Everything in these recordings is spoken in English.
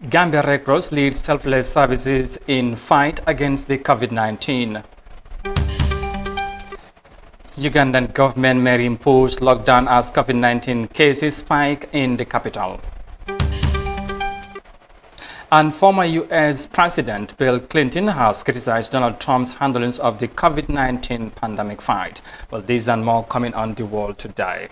Gambia Red Cross leads selfless services in fight against the COVID-19. Ugandan government may impose lockdown as COVID-19 cases spike in the capital. And former U.S. President Bill Clinton has criticized Donald Trump's handling of the COVID-19 pandemic fight. Well, these and more coming on The World today.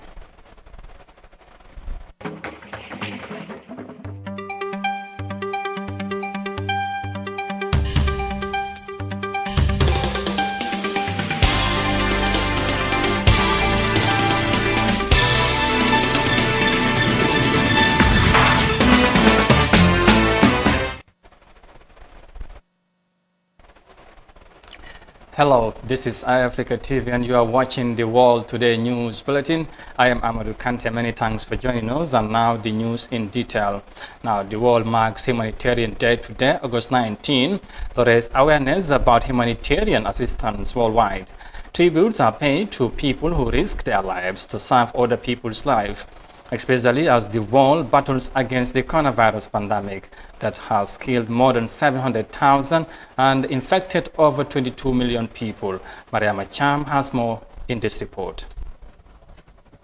Hello, this is iAfrica TV and you are watching the World Today News Bulletin. I am Amadou Kante. Many thanks for joining us, and now the news in detail. Now, the world marks Humanitarian Day today, August 19, to raise awareness about humanitarian assistance worldwide. Tributes are paid to people who risk their lives to serve other people's lives, especially as the world battles against the coronavirus pandemic that has killed more than 700,000 and infected over 22 million people. Mariama Cham has more in this report.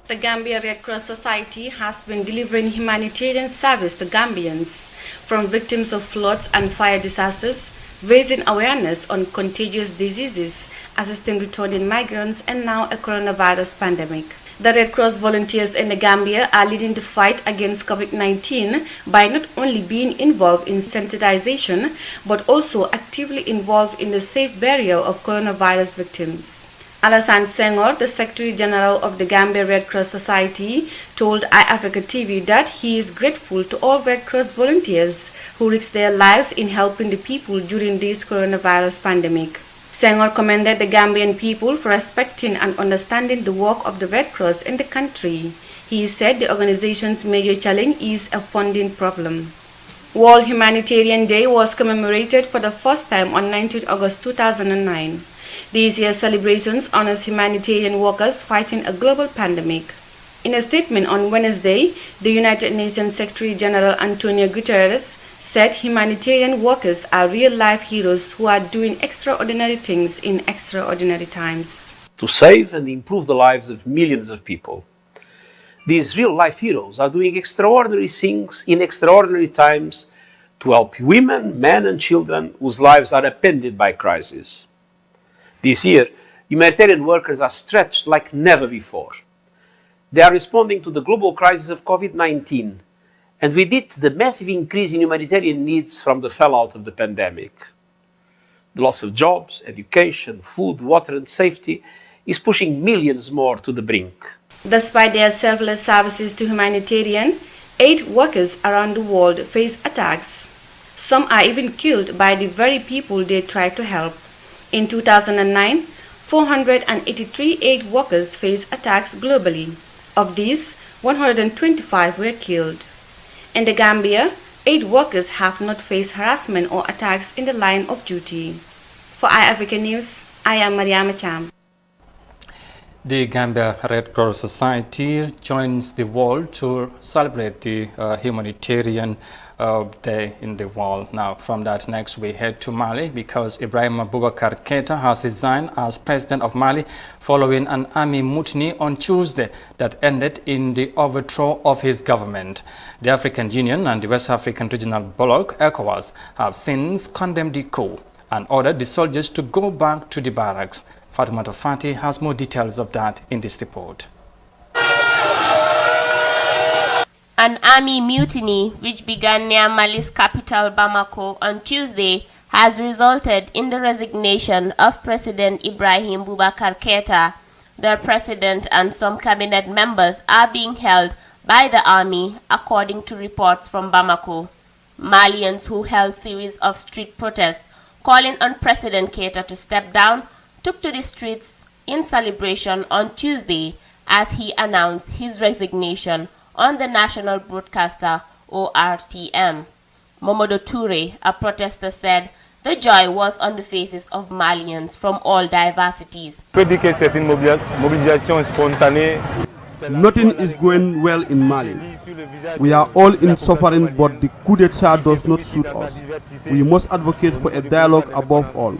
The Gambia Red Cross Society has been delivering humanitarian service to Gambians, from victims of floods and fire disasters, raising awareness on contagious diseases, assisting returning migrants, and now a coronavirus pandemic. The Red Cross volunteers in the Gambia are leading the fight against COVID-19 by not only being involved in sensitization, but also actively involved in the safe burial of coronavirus victims. Alassane Senghor, the Secretary General of the Gambia Red Cross Society, told iAfrica TV that he is grateful to all Red Cross volunteers who risk their lives in helping the people during this coronavirus pandemic. Senghor commended the Gambian people for respecting and understanding the work of the Red Cross in the country. He said the organization's major challenge is a funding problem. World Humanitarian Day was commemorated for the first time on 19 August 2009. This year's celebrations honors humanitarian workers fighting a global pandemic. In a statement on Wednesday, the United Nations Secretary General Antonio Guterres said humanitarian workers are real-life heroes who are doing extraordinary things in extraordinary times. To save and improve the lives of millions of people. These real-life heroes are doing extraordinary things in extraordinary times to help women, men and children whose lives are upended by crisis. This year, humanitarian workers are stretched like never before. They are responding to the global crisis of COVID-19, and with it, the massive increase in humanitarian needs from the fallout of the pandemic. The loss of jobs, education, food, water and safety is pushing millions more to the brink. Despite their selfless services to humanitarian, aid workers around the world face attacks. Some are even killed by the very people they try to help. In 2009, 483 aid workers faced attacks globally. Of these, 125 were killed. In the Gambia, aid workers have not faced harassment or attacks in the line of duty. For iAfrica News, I am Mariama Cham. The Gambia Red Cross Society joins the world to celebrate the humanitarian day in the world. Now, from that, next we head to Mali because Ibrahim Boubacar Keita has resigned as president of Mali following an army mutiny on Tuesday that ended in the overthrow of his government. The African Union and the West African Regional Bloc, ECOWAS, have since condemned the coup and ordered the soldiers to go back to the barracks. Fatoumata Fati has more details of that in this report. An army mutiny, which began near Mali's capital Bamako on Tuesday, has resulted in the resignation of President Ibrahim Boubacar Keita. The president and some cabinet members are being held by the army, according to reports from Bamako. Malians who held series of street protests calling on President Keita to step down took to the streets in celebration on Tuesday as he announced his resignation on the national broadcaster ORTM. Momodo Toure, a protester, said the joy was on the faces of Malians from all diversities. Je peux dire que c'est une mobilisation spontanée Nothing is going well in Mali. We are all in suffering, but the coup d'etat does not suit us. We must advocate for a dialogue above all.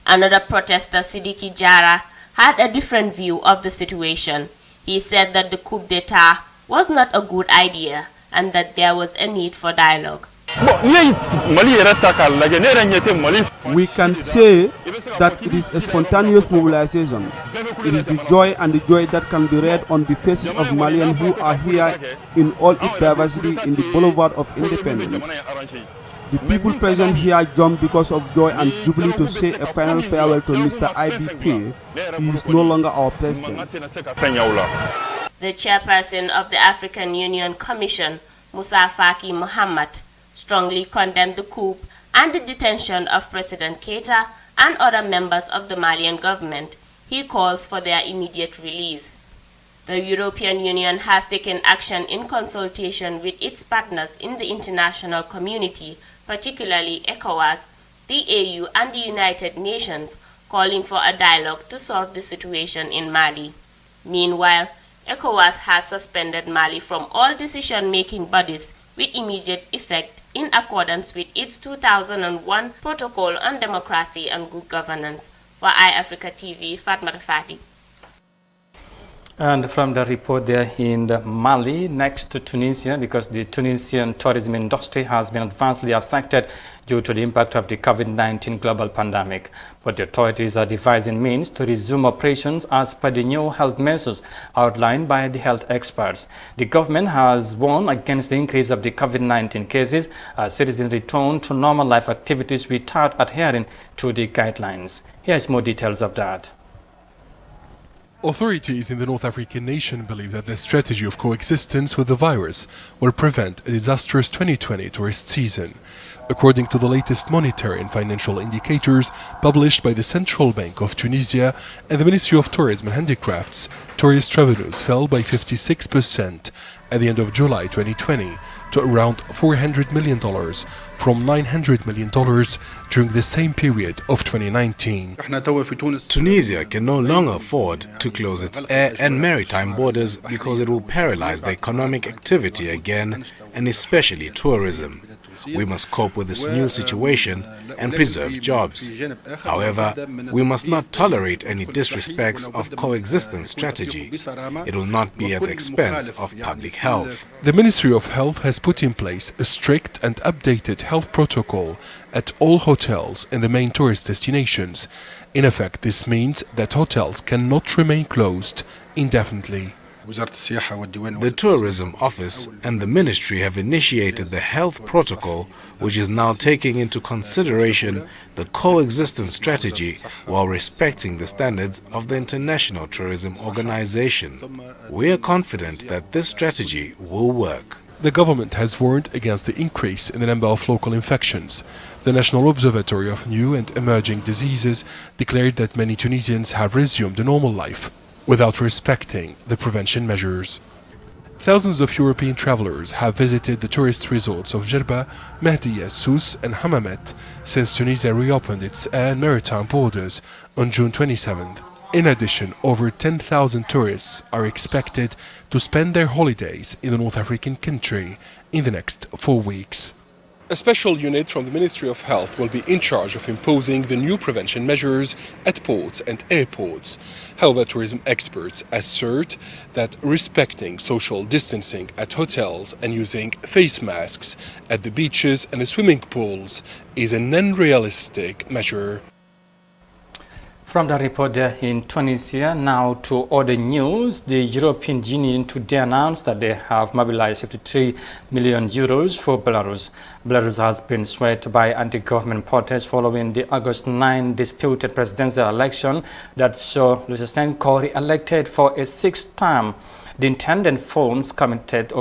Another protester, Sidiki Jara, had a different view of the situation. He said that the coup d'etat was not a good idea and that there was a need for dialogue. We can say that it is a spontaneous mobilization. It is the joy and the joy that can be read on the faces of Malians who are here in all its diversity in the Boulevard of Independence. The people present here jump because of joy and jubilee to say a final farewell to Mr. IBK. He is no longer our president. The chairperson of the African Union Commission, Musa Faki Mohammed, strongly condemned the coup and the detention of President Keita and other members of the Malian government. He calls for their immediate release. The European Union has taken action in consultation with its partners in the international community, particularly ECOWAS, the AU and the United Nations, calling for a dialogue to solve the situation in Mali. Meanwhile, ECOWAS has suspended Mali from all decision-making bodies with immediate effect in accordance with its 2001 Protocol on Democracy and Good Governance. For iAfrica TV, Fatma Fati. And from the report there in Mali, next to Tunisia, because the Tunisian tourism industry has been adversely affected due to the impact of the COVID-19 global pandemic. But the authorities are devising means to resume operations as per the new health measures outlined by the health experts. The government has warned against the increase of the COVID-19 cases as citizens return to normal life activities without adhering to the guidelines. Here's more details of that. Authorities in the North African nation believe that the strategy of coexistence with the virus will prevent a disastrous 2020 tourist season. According to the latest monetary and financial indicators published by the Central Bank of Tunisia and the Ministry of Tourism and Handicrafts, tourist revenues fell by 56% at the end of July 2020 to around $400 million from $900 million during the same period of 2019. Tunisia can no longer afford to close its air and maritime borders because it will paralyze the economic activity again, and especially tourism. We must cope with this new situation and preserve jobs. However, we must not tolerate any disrespects of coexistence strategy. It will not be at the expense of public health. The Ministry of Health has put in place a strict and updated health protocol at all hotels in the main tourist destinations. In effect, this means that hotels cannot remain closed indefinitely. The Tourism Office and the Ministry have initiated the health protocol, which is now taking into consideration the coexistence strategy while respecting the standards of the International Tourism Organization. We are confident that this strategy will work. The government has warned against the increase in the number of local infections. The National Observatory of New and Emerging Diseases declared that many Tunisians have resumed a normal life without respecting the prevention measures. Thousands of European travelers have visited the tourist resorts of Jerba, Mehdiya, Sousse and Hammamet since Tunisia reopened its air and maritime borders on June 27th. In addition, over 10,000 tourists are expected to spend their holidays in the North African country in the next 4 weeks. A special unit from the Ministry of Health will be in charge of imposing the new prevention measures at ports and airports. However, tourism experts assert that respecting social distancing at hotels and using face masks at the beaches and the swimming pools is an unrealistic measure. From the report there in Tunisia, now to other news. The European Union today announced that they have mobilized 53 million euros for Belarus. Belarus has been swept by anti-government protests following the August 9 disputed presidential election that saw Lukashenko re-elected for a 6th term. The intended funds committed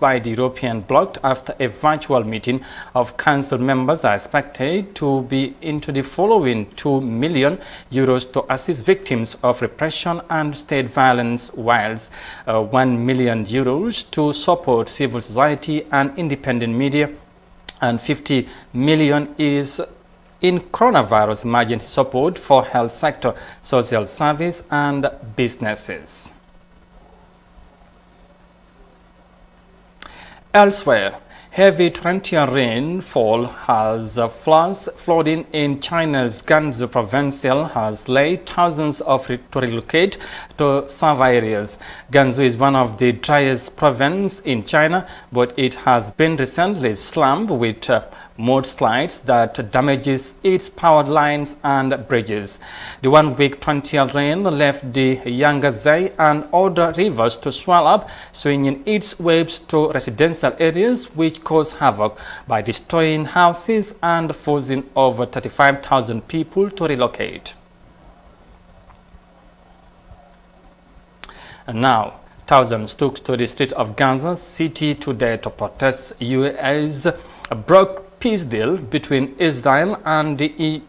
by the European bloc after a virtual meeting of council members are expected to be into the following 2 million euros to assist victims of repression and state violence, whilst 1 million euros to support civil society and independent media, and 50 million is in coronavirus emergency support for health sector, social service and businesses. Elsewhere, heavy torrential rainfall has flooding in China's Gansu provincial has led thousands to relocate to safer areas. Gansu is one of the driest provinces in China, but it has been recently slammed with mudslides that damages its power lines and bridges. The 1 week torrential rain left the Yangtze and other rivers to swell up, swinging its waves to residential areas, which caused havoc by destroying houses and forcing over 35,000 people to relocate. And now, thousands took to the street of Gaza City today to protest UAE's broke peace deal between Israel and the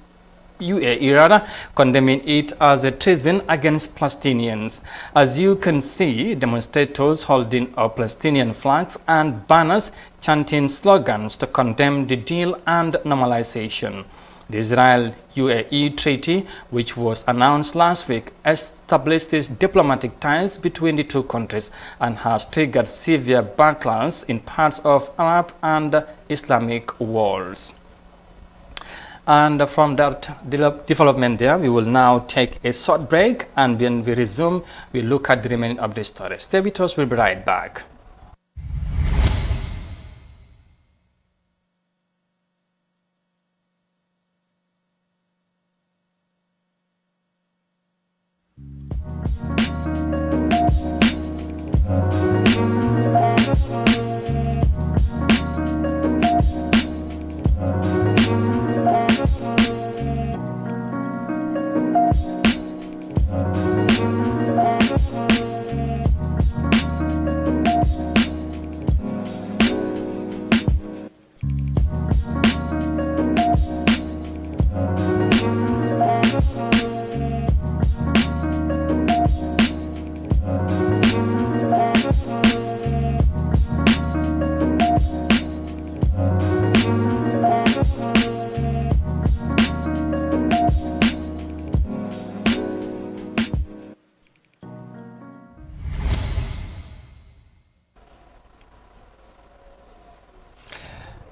UAE, condemning it as a treason against Palestinians. As you can see, demonstrators holding up Palestinian flags and banners chanting slogans to condemn the deal and normalization. The Israel-UAE treaty, which was announced last week, establishes diplomatic ties between the two countries and has triggered severe backlash in parts of Arab and Islamic worlds. And from that development there, we will now take a short break, and when we resume, we look at the remaining of the story. Stay with us, we'll be right back.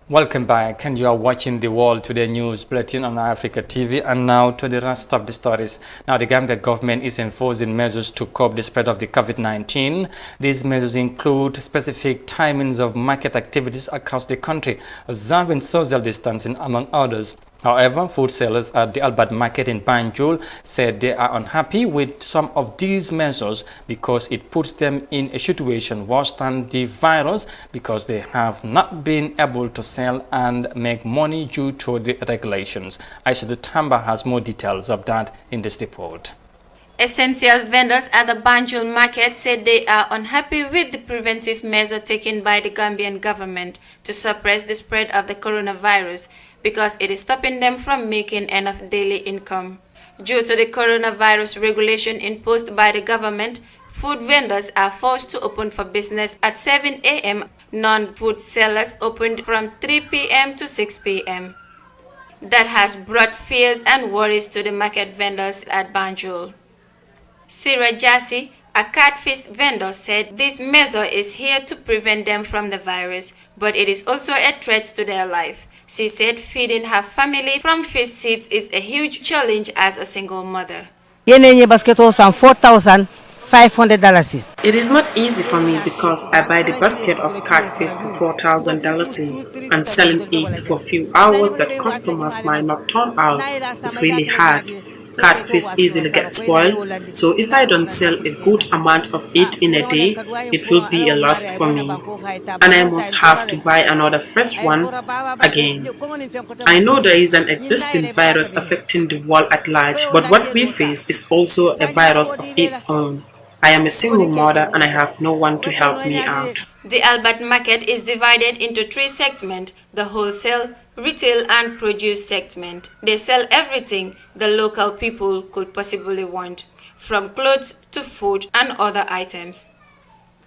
Welcome back, and you are watching the World Today News Bulletin on Africa TV. And now to the rest of the stories. Now, the Gambia government is enforcing measures to curb the spread of the COVID-19. These measures include specific timings of market activities across the country, observing social distancing, among others. However, food sellers at the Albert Market in Banjul said they are unhappy with some of these measures because it puts them in a situation worse than the virus, because they have not been able to sell and make money due to the regulations. Aisha Tamba has more details of that in this report. Essential vendors at the Banjul market said they are unhappy with the preventive measure taken by the Gambian government to suppress the spread of the coronavirus, because it is stopping them from making enough daily income. Due to the coronavirus regulation imposed by the government, food vendors are forced to open for business at 7 a.m. Non-food sellers opened from 3 p.m. to 6 p.m. That has brought fears and worries to the market vendors at Banjul. Sira Jassi, a catfish vendor, said this measure is here to prevent them from the virus, but it is also a threat to their life. She said feeding her family from fish seeds is a huge challenge as a single mother. It is not easy for me because I buy the basket of catfish for $4,000 and selling it for a few hours that customers might not turn out. It's really hard. Catfish easily get spoiled, so if I don't sell a good amount of it in a day, it will be a loss for me, and I must have to buy another fresh one again. I know there is an existing virus affecting the world at large, but what we face is also a virus of its own. I am a single mother and I have no one to help me out. The Albert Market is divided into 3 segments: the wholesale, retail and produce segment. They sell everything the local people could possibly want, from clothes to food and other items.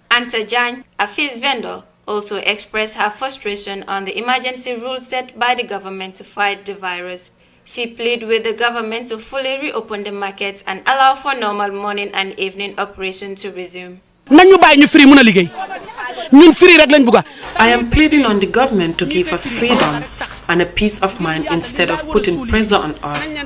Anta Jan, a fish vendor, also expressed her frustration on the emergency rules set by the government to fight the virus. She pleaded with the government to fully reopen the markets and allow for normal morning and evening operation to resume. I am pleading on the government to give us freedom and a peace of mind instead of putting pressure on us.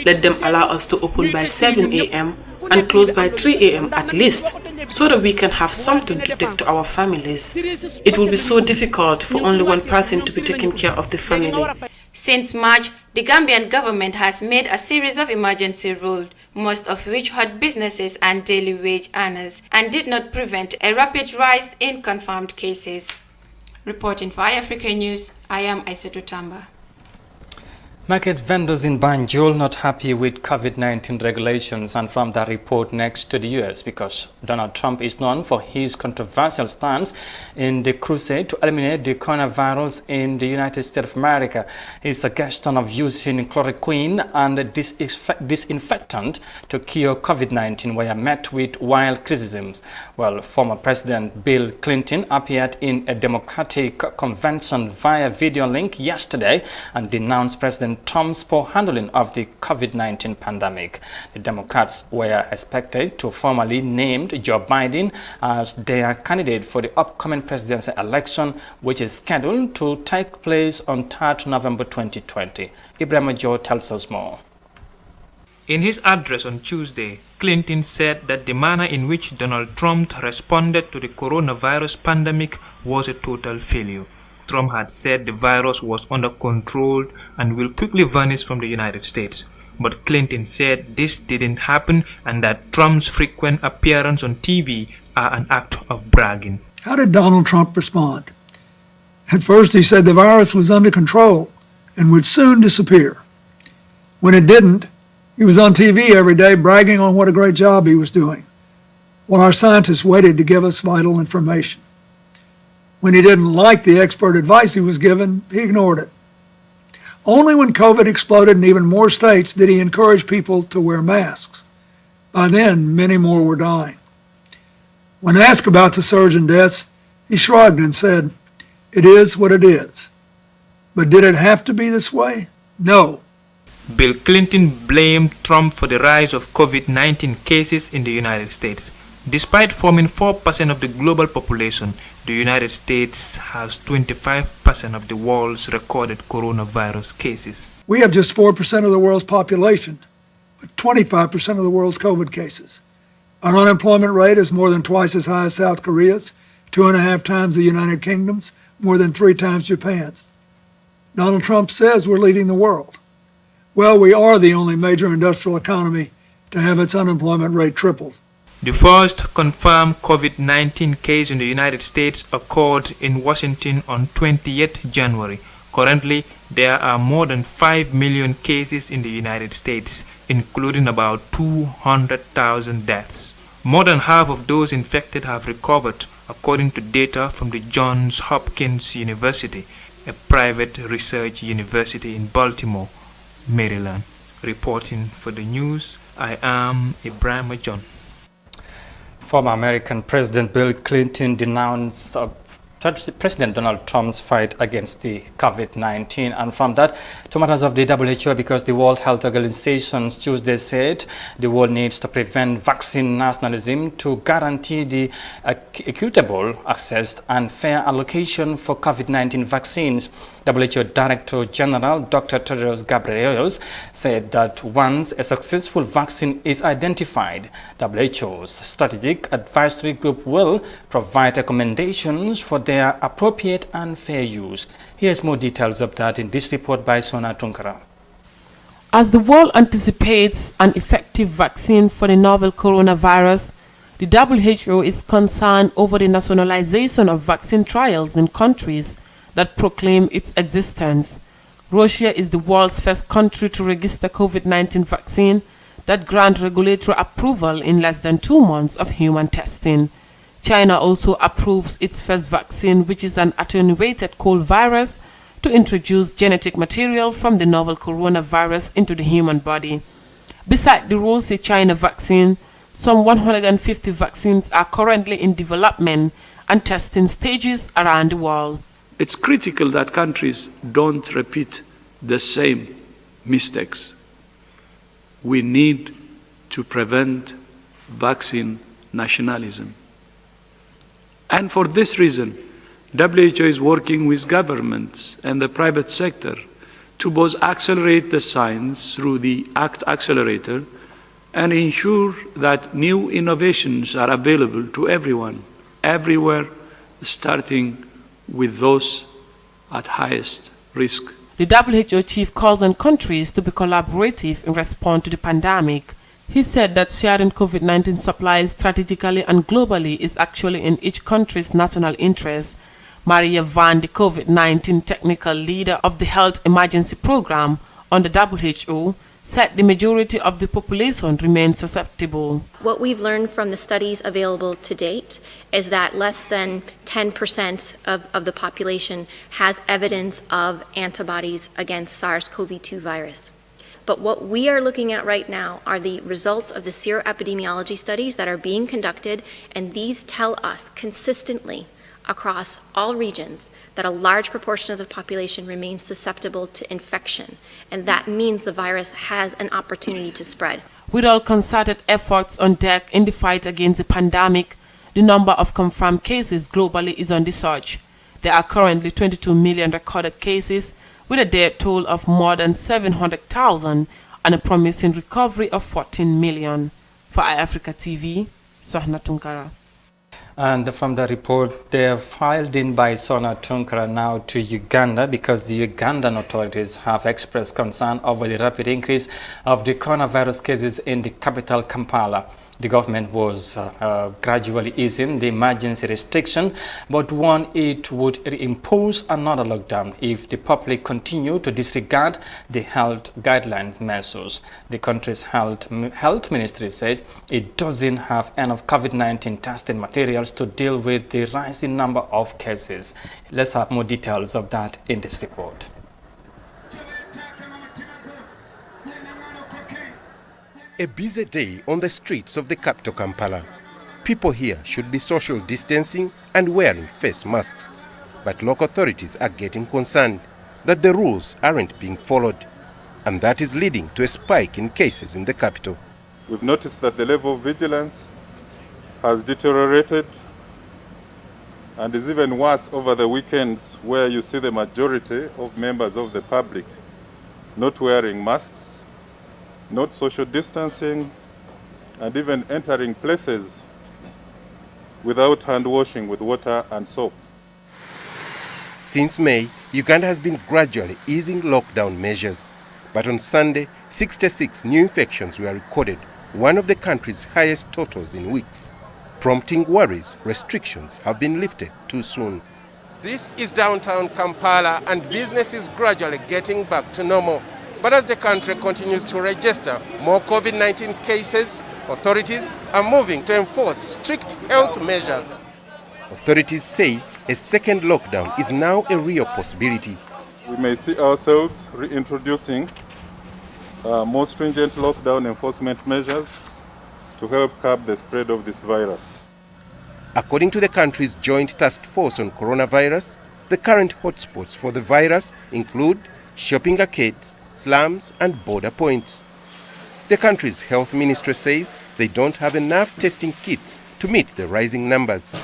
Let them allow us to open by 7 a.m. and close by 3 a.m. at least, so that we can have something to take to our families. It will be so difficult for only one person to be taking care of the family. Since March, the Gambian government has made a series of emergency rules, most of which hurt businesses and daily wage earners, and did not prevent a rapid rise in confirmed cases. Reporting for iAfrica News, I am Aissatou Tamba. Market vendors in Banjul not happy with COVID-19 regulations, and from that report next to the US, because Donald Trump is known for his controversial stance in the crusade to eliminate the coronavirus in the United States of America. His suggestion of using chloroquine and disinfectant to cure COVID-19 were met with wild criticisms. Well, former President Bill Clinton appeared in a Democratic convention via video link yesterday and denounced President Trump's poor handling of the COVID-19 pandemic. The Democrats were expected to formally name Joe Biden as their candidate for the upcoming presidential election, which is scheduled to take place on 3rd November 2020. Ibrahim Joe tells us more. In his address on Tuesday, Clinton said that the manner in which Donald Trump responded to the coronavirus pandemic was a total failure. Trump had said the virus was under control and will quickly vanish from the United States. But Clinton said this didn't happen and that Trump's frequent appearance on TV are an act of bragging. How did Donald Trump respond? At first he said the virus was under control and would soon disappear. When it didn't, he was on TV every day bragging on what a great job he was doing, while our scientists waited to give us vital information. When he didn't like the expert advice he was given, he ignored it. Only when COVID exploded in even more states did he encourage people to wear masks. By then, many more were dying. When asked about the surge in deaths, he shrugged and said, "It is what it is." But did it have to be this way? No. Bill Clinton blamed Trump for the rise of COVID-19 cases in the United States. Despite forming 4% of the global population, the United States has 25% of the world's recorded coronavirus cases. We have just 4% of the world's population, but 25% of the world's COVID cases. Our unemployment rate is more than twice as high as South Korea's, 2.5 times the United Kingdom's, more than 3 times Japan's. Donald Trump says we're leading the world. Well, we are the only major industrial economy to have its unemployment rate tripled. The first confirmed COVID-19 case in the United States occurred in Washington on 20th January. Currently, there are more than 5 million cases in the United States, including about 200,000 deaths. More than half of those infected have recovered, according to data from the Johns Hopkins University, a private research university in Baltimore, Maryland. Reporting for the news, I am Ibrahim John. Former American President Bill Clinton denounced President Donald Trump's fight against the COVID-19, and from that to matters of the WHO, because the World Health Organization Tuesday said the world needs to prevent vaccine nationalism to guarantee the equitable access and fair allocation for COVID-19 vaccines. WHO Director General Dr. Tedros Ghebreyesus said that once a successful vaccine is identified, WHO's Strategic Advisory Group will provide recommendations for their appropriate and fair use. Here's more details of that in this report by Sona Tunkara. As the world anticipates an effective vaccine for the novel coronavirus, the WHO is concerned over the nationalization of vaccine trials in countries that proclaim its existence. Russia is the world's first country to register COVID-19 vaccine that grant regulatory approval in less than 2 months of human testing. China also approves its first vaccine, which is an attenuated cold virus, to introduce genetic material from the novel coronavirus into the human body. Besides the Russia-China vaccine, some 150 vaccines are currently in development and testing stages around the world. It's critical that countries don't repeat the same mistakes. We need to prevent vaccine nationalism. And for this reason, WHO is working with governments and the private sector to both accelerate the science through the ACT Accelerator and ensure that new innovations are available to everyone, everywhere, starting with those at highest risk. The WHO chief calls on countries to be collaborative in response to the pandemic. He said that sharing COVID-19 supplies strategically and globally is actually in each country's national interest. Maria Van, the COVID-19 technical leader of the Health Emergency Program on the WHO, said the majority of the population remains susceptible. What we've learned from the studies available to date is that less than 10% of the population has evidence of antibodies against SARS-CoV-2 virus. But what we are looking at right now are the results of the seroepidemiology studies that are being conducted, and these tell us consistently across all regions that a large proportion of the population remains susceptible to infection, and that means the virus has an opportunity to spread. With all concerted efforts on deck in the fight against the pandemic, the number of confirmed cases globally is on the surge. There are currently 22 million recorded cases, with a death toll of more than 700,000 and a promising recovery of 14 million. For iAfrica TV, Sohna Tunkara. And from the report, they are filed in by Sona Tunkara now to Uganda because the Ugandan authorities have expressed concern over the rapid increase of the coronavirus cases in the capital, Kampala. The government was gradually easing the emergency restriction, but warned it would impose another lockdown if the public continue to disregard the health guideline measures. The country's health ministry says it doesn't have enough COVID-19 testing materials to deal with the rising number of cases. Let's have more details of that in this report. A busy day on the streets of the capital, Kampala. People here should be social distancing and wearing face masks. But local authorities are getting concerned that the rules aren't being followed, and that is leading to a spike in cases in the capital. We've noticed that the level of vigilance has deteriorated and is even worse over the weekends, where you see the majority of members of the public not wearing masks, not social distancing, and even entering places without hand washing with water and soap. Since May, Uganda has been gradually easing lockdown measures. But on Sunday, 66 new infections were recorded, one of the country's highest totals in weeks. Prompting worries, restrictions have been lifted too soon. This is downtown Kampala, and business is gradually getting back to normal. But as the country continues to register more COVID-19 cases, authorities are moving to enforce strict health measures. Authorities say a second lockdown is now a real possibility. We may see ourselves reintroducing more stringent lockdown enforcement measures to help curb the spread of this virus. According to the country's Joint Task Force on Coronavirus, the current hotspots for the virus include shopping arcades, slums and border points. The country's health ministry says they don't have enough testing kits to meet the rising numbers.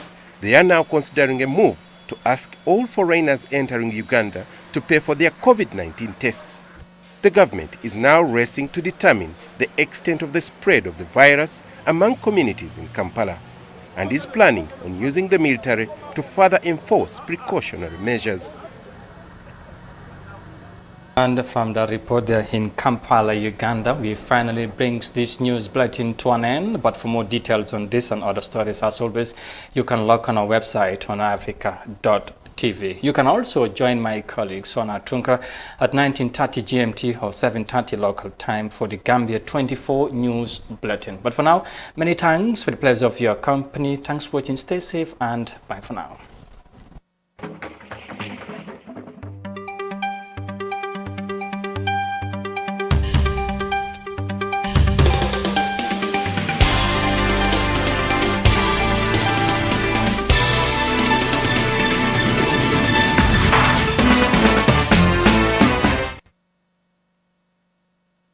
They are now considering a move to ask all foreigners entering Uganda to pay for their COVID-19 tests. The government is now racing to determine the extent of the spread of the virus among communities in Kampala, and is planning on using the military to further enforce precautionary measures. And from the report there in Kampala, Uganda, we finally brings this news bulletin to an end. But for more details on this and other stories, as always, you can log on our website on africa.tv. You can also join my colleague Sona Tunkara at 19:30 GMT or 7:30 local time for the Gambia 24 news bulletin. But for now, many thanks for the pleasure of your company. Thanks for watching. Stay safe and bye for now.